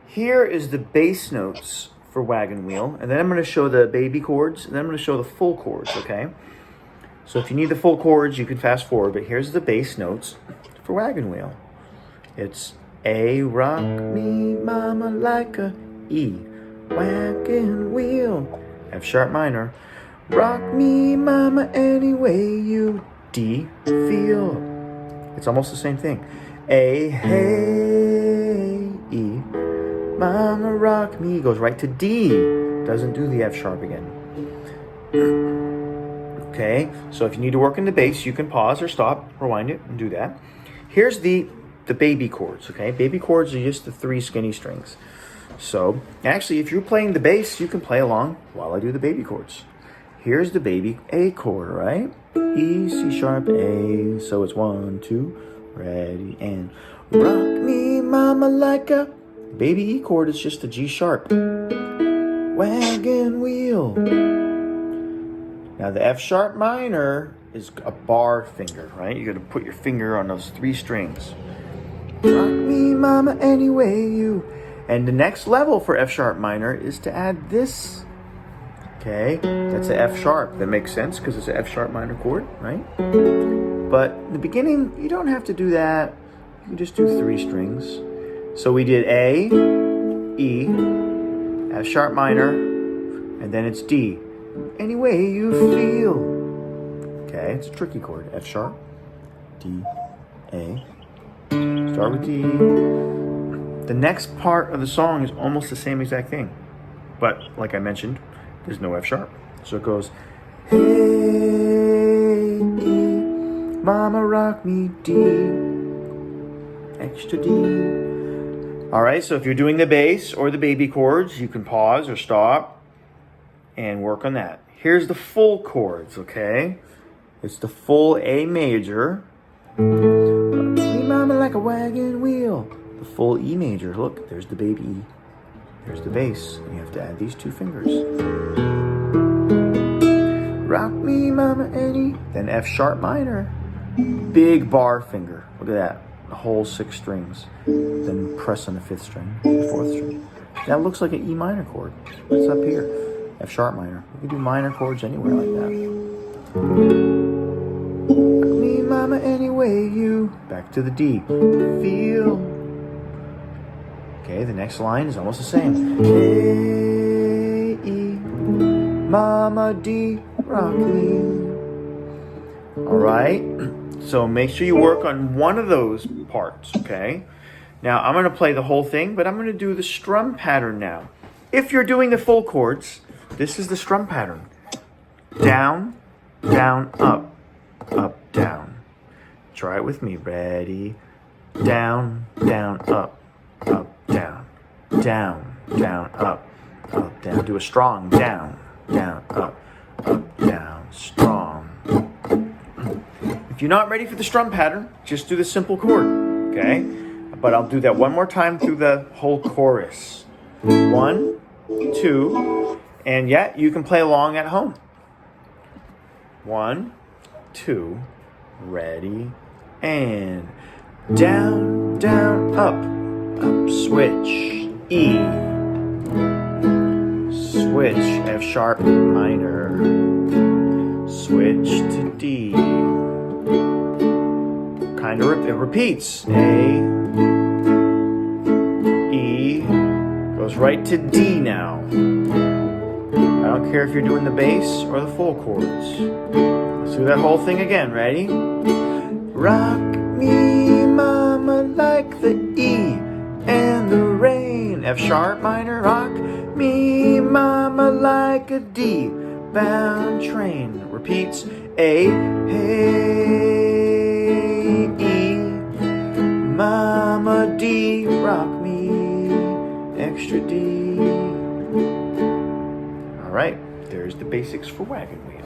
Here is the bass notes for Wagon Wheel, and then I'm going to show the baby chords, and then I'm going to show the full chords, okay? So if you need the full chords, you can fast forward, but here's the bass notes for Wagon Wheel. It's A, rock me mama like a E, wagon wheel, F sharp minor, rock me mama any way you, D, feel. It's almost the same thing. A, hey, E, mama rock me, goes right to D, doesn't do the F sharp again. Okay, so if you need to work in the bass, you can pause or stop, rewind it, and do that. Here's the baby chords, okay? Baby chords are just the 3 skinny strings. So, actually, if you're playing the bass, you can play along while I do the baby chords. Here's the baby A chord, right? E, C sharp, A, so it's 1, 2, ready, and rock me mama like a, baby E chord is just a G sharp. Wagon wheel. Now the F sharp minor is a bar finger, right? You're gonna put your finger on those 3 strings. Rock me mama any way you. And the next level for F sharp minor is to add this. Okay, that's an F sharp. That makes sense because it's an F sharp minor chord, right? But in the beginning, you don't have to do that. You can just do 3 strings. So we did A, E, F sharp minor, and then it's D. Any way you feel. Okay, it's a tricky chord. F sharp, D, A. Start with D. The next part of the song is almost the same exact thing. But, like I mentioned, there's no F sharp. So it goes, hey, E, mama rock me, D, extra D. All right, so if you're doing the bass or the baby chords, you can pause or stop and work on that. Here's the full chords, okay? It's the full A major. Me mama like a wagon wheel. The full E major. Look, there's the baby E. There's the bass. And you have to add these 2 fingers. Rock me mama any. Then F sharp minor. Big bar finger. Look at that. The whole 6 strings. Then press on the 5th string, the 4th string. That looks like an E minor chord. What's up here? F sharp minor. You can do minor chords anywhere like that. Me mama any way you. Back to the D. Feel. Okay, the next line is almost the same. A, E, mama D, rock me. All right. So make sure you work on one of those parts, okay? Now, I'm going to play the whole thing, but I'm going to do the strum pattern now. If you're doing the full chords, this is the strum pattern. Down, down, up, down. Try it with me. Ready? Down, down, up, down. Down, down, up, down. Do a strong down, down, up, down. Strong. If you're not ready for the strum pattern, just do the simple chord, okay? But I'll do that one more time through the whole chorus. 1, 2, and yeah, you can play along at home. 1, 2, ready, and down, down, up, switch, E, switch, F sharp minor, switch to D. Kind of it repeats. A, E, goes right to D now. I don't care if you're doing the bass or the full chords. Let's do that whole thing again. Ready? Rock me, mama, like the E and the rain. F sharp minor. Rock me, mama, like a D bound train. Repeats. A, hey, E, mama D, rock me, extra D. All right, there's the basics for Wagon Wheel.